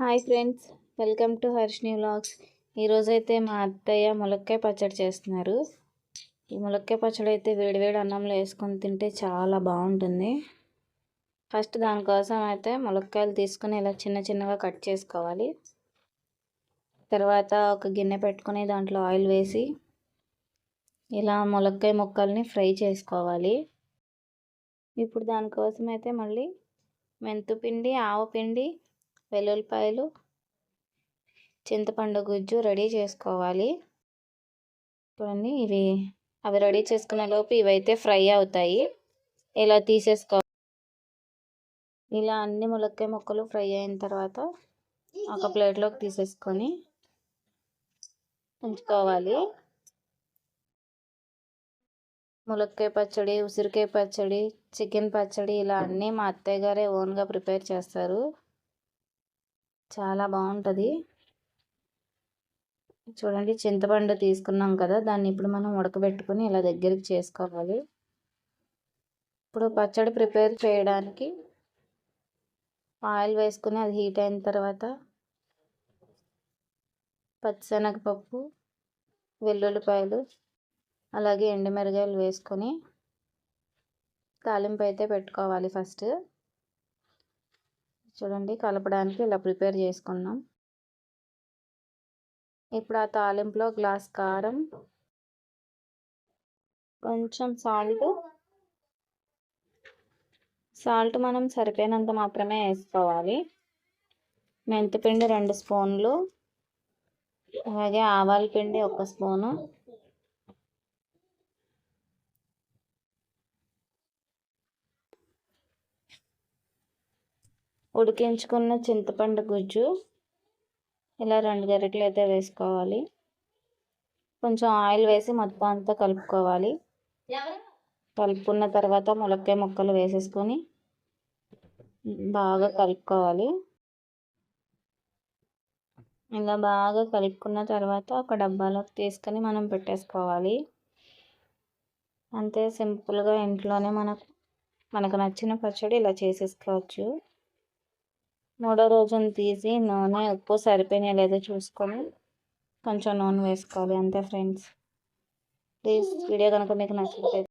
Hi friends, welcome to Harshini vlogs. ఈరోజైతే మా అత్తయ్య ములక్కాయ పచ్చడి చేస్తున్నారు. ఈ ములక్కాయ పచ్చడి అయితే వేడివేడి అన్నంలో వేసుకొని తింటే చాలా బాగుంటుంది. ఫస్ట్ దానికోసం అయితే ములక్కాయలు తీసుకుని ఇలా చిన్న చిన్నగా కట్ చేసుకోవాలి. తర్వాత ఒక గిన్నె పెట్టుకుని దాంట్లో ఆయిల్ వేసి ఇలా ములక్కాయ ముక్కల్ని ఫ్రై చేసుకోవాలి. ఇప్పుడు దానికోసం అయితే మళ్ళీ మెంతుపిండి, ఆవపిండి, వెల్లుల్లిపాయలు, చింతపండు గుజ్జు రెడీ చేసుకోవాలి. చూడండి, అవి రెడీ చేసుకునే లోపు ఇవైతే ఫ్రై అవుతాయి. ఇలా తీసేసుకోవాలి. ఇలా అన్ని ములక్కాయ ముక్కలు ఫ్రై అయిన తర్వాత ఒక ప్లేట్లోకి తీసేసుకొని ఉంచుకోవాలి. ములక్కాయ పచ్చడి, ఉసిరికాయ పచ్చడి, చికెన్ పచ్చడి ఇలా అన్నీ మా అత్తయ్య గారే ఓన్గా ప్రిపేర్ చేస్తారు. చాలా బాగుంటుంది. చూడండి, చింతపండు తీసుకున్నాం కదా, దాన్ని ఇప్పుడు మనం ఉడకబెట్టుకుని ఇలా దగ్గరికి చేసుకోవాలి. ఇప్పుడు పచ్చడి ప్రిపేర్ చేయడానికి ఆయిల్ వేసుకుని అది హీట్ అయిన తర్వాత పచ్చిశనగపప్పు, వెల్లుల్లిపాయలు, అలాగే ఎండుమిరగాయలు వేసుకొని తాలింపు అయితే పెట్టుకోవాలి. ఫస్ట్ చూడండి, కలపడానికి ఇలా ప్రిపేర్ చేసుకున్నాం. ఇప్పుడు ఆ తాలింపులో గ్లాస్ కారం, కొంచెం సాల్ట్ మనం సరిపోయినంత మాత్రమే వేసుకోవాలి. మెంతిపిండి 2 స్పూన్లు, అలాగే ఆవాల పిండి 1 స్పూను, ఉడికించుకున్న చింతపండు గుజ్జు ఇలా 2 గరిటెలు అయితే వేసుకోవాలి. కొంచెం ఆయిల్ వేసి మొత్తం అంతా కలుపుకోవాలి. కలుపుకున్న తర్వాత ములక్కాయ ముక్కలు వేసేసుకొని బాగా కలుపుకోవాలి. ఇలా బాగా కలుపుకున్న తర్వాత ఒక డబ్బాలోకి తీసుకొని మనం పెట్టేసుకోవాలి. అంతే, సింపుల్గా ఇంట్లోనే మనకు నచ్చిన పచ్చడి ఇలా చేసేసుకోవచ్చు. 3వ రోజున తీసి నూనె, ఉప్పు సరిపోయినా లేదో చూసుకొని కొంచెం నూనె వేసుకోవాలి. అంతే ఫ్రెండ్స్. ప్లీజ్ వీడియో కనుక మీకు నచ్చితే